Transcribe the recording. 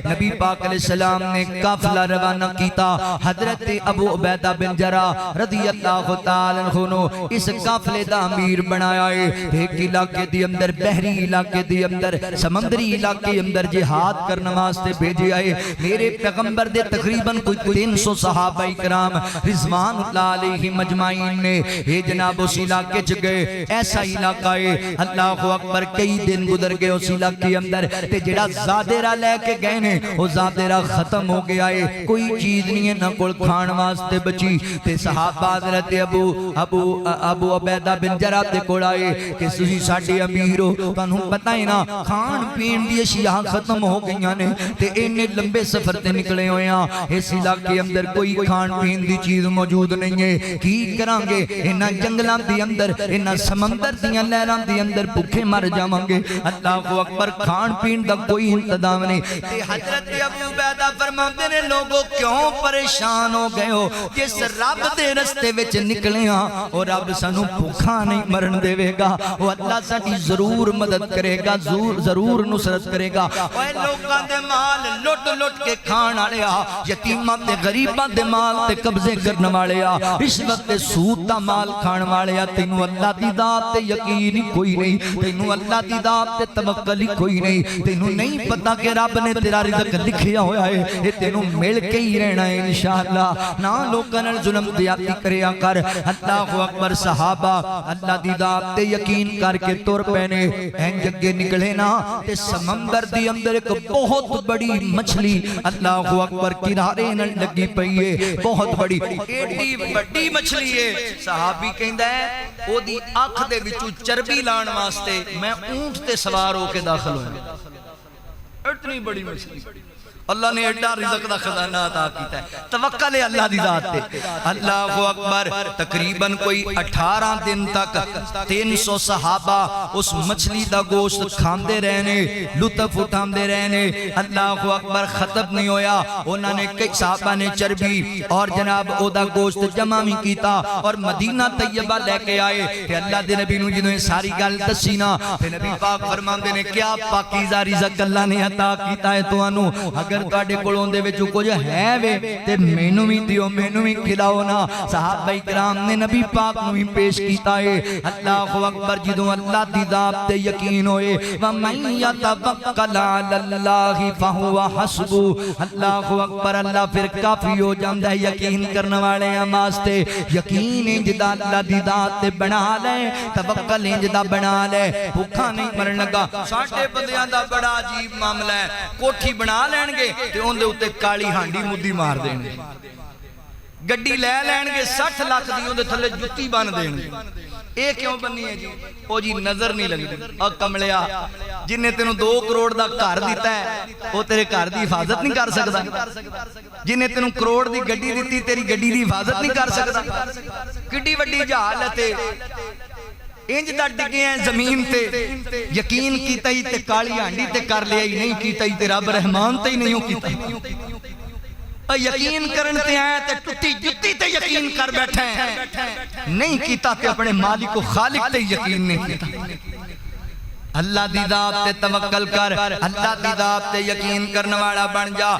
نبی پاک علیہ السلام نے قافلہ روانہ کیتا، حضرت ابو عبیدہ بن جراح رضی اللہ تعالی عنہ اس قافلے دا امیر بنایا ہے۔ ایک علاقے دی اندر، بحری علاقے دی اندر، سمندری علاقے اندر جہاد کرنے واسطے بھیجے آئے۔ میرے پیغمبر دے تقریباً کوئی 300 صحابہ کرام رضوان اللہ علیہ مجمعین نے اے جناب اس علاقے چ گئے۔ ایسا علاقہ ہے اللہ اکبر، کئی دن گزر گئے اس علاقے اندر تے جڑا زادرہ لے کے گئے نے وہ زادرہ ختم ہو گیا ہے، کوئی چیز نہیں ہے نہ کول کھان واسطے بچی۔ تے صحابہ حضرت ابو عبیدہ بن جراح دے کول آئے کہ تسی ساڈے امیر ہو، تانوں پتہ ہے نا کھان پین دی اشیاء ختم ہو گئیاں نے تے اینے لمبے سفر تے نکلے ہوئے ہیں، اس علاقے اندر کوئی کھان پین دی چیز موجود نہیں ہے، کی کران گے؟ انہاں جنگلاں دی اندر، انہاں سمندر دیاں لہراں دی اندر بھوکے مر جاواں گے۔ اللہ اکبر، کھان پین دا کوئی انتظام نہیں۔ تے حضرت ابو عبیدہ فرماندے نے لوگوں کیوں پریشان ہو گئے ہو؟ جس رب دے رستے وچ نکلے ہاں اور رب سانوں بھوکا نہیں مرن دے گا، وہ اللہ ساڈی ضرور مدد کرے گا، ضرور نصرت کرے گا۔ اوے لوکاں دے مال لٹ لٹ کے کھان والے آ، یتیماں تے غریباں دے مال تے قبضے کرن والے آ، رشوت تے سود دا مال کھان والے آ، تینوں اللہ دی ذات تے یقین ہی کوئی نہیں، تینوں اللہ دی ذات تے توکل ہی کوئی نہیں، تینوں نہیں پتہ کہ رب نے تیرا رزق لکھیا ہویا ہے، اے تینوں مل کے ہی رہنا ہے انشاءاللہ۔ نہ لوکاں نال ظلم زیادتی کریا کر۔ اللہ اکبر، صحابہ اللہ دی ذات تے یقین کر کے تر پینے این جگے نکلے نا تے سمندر دی اندر ایک بہت بڑی مچھلی اللہ اکبر کنارے نال لگی پئی ہے، بہت بڑی ایڈی بڑی مچھلی ہے۔ صحابی کہندا ہے او دی اکھ دے وچوں چربی لان واسطے میں اونٹ تے سوار ہو کے داخل ہویا، اتنی بڑی مچھلی۔ اللہ نے ایڈا رزق دا خزانہ عطا کیتا ہے، توکل ہے اللہ دی ذات تے۔ اللہ اکبر، تقریباً کوئی 18 دن تک 300 صحابہ اس مچھلی دا گوشت کھاندے رہنے، لطف اٹھاندے رہنے۔ اللہ اکبر، ختم نہیں ہویا، انہوں نے کئی صحابہ نے چربی اور جناب او دا گوشت جمع بھی کیتا اور مدینہ طیبہ لے کے آئے۔ کہ اللہ دے نبی نو جنہوں نے ساری گل دسی نا تے نبی پاک فرماندے نے کیا پاکیزہ رزق اللہ نے عطا کیتا ہے تانوں، اگر تواڈے کولوں دے وچ کچھ ہے وے تے مینوں وی دیو، مینوں وی کھلاؤ نا۔ صحابہ کرام نے نبی پاک نو وی پیش کیتا ہے۔ اللہ اکبر، جدوں اللہ دی ذات تے یقین ہوئے، وَمَن يَتَوَکَّلْ عَلَى اللَّهِ فَهُوَ حَسْبُهُ، اللہ اکبر، اللہ پھر کافی ہو جاندا ہے یقین کرنے والے واسطے۔ یقین جدا اللہ دی ذات تے بنا لے، توکل جدا بنا لے، بھوکا نہیں مرن لگا۔ ساڈے بندیاں دا بڑا عجیب معاملہ ہے، کوٹھی بنا لین گے تے اون دے اوتے کالی ہانڈی مودی مار دین گے، گڈی لے لین گے 60 لاکھ دی اون دے تھلے جُتی بن دین گے۔ اے کیوں بنی ہے جی؟ او جی نظر نہیں لگدی، او کملیا جن نے تینوں 2 کروڑ دا گھر دیتا ہے او تیرے گھر دی حفاظت نہیں کر سکدا، جن نے تینوں کروڑ دی گڈی دتی تیری گڈی دی حفاظت نہیں کر سکدا۔ کڈی وڈی جہالت ہے، انج دا ڈگے ہیں زمین تے، یقین کیتا ہی تے کالی ہانڈی تے کر لیا ہی نہیں کیتا ہی تے رب رحمان تے ہی نہیں کیتا ہی۔ یقین کرن تے آئے تے ٹوٹی جتی تے یقین کر بیٹھے ہیں، نہیں کیتا تے اپنے مالک و خالق تے یقین نہیں کیتا۔ اللہ دی ذات تے توکل کر، اللہ دی ذات تے یقین کرنے والا بن جا۔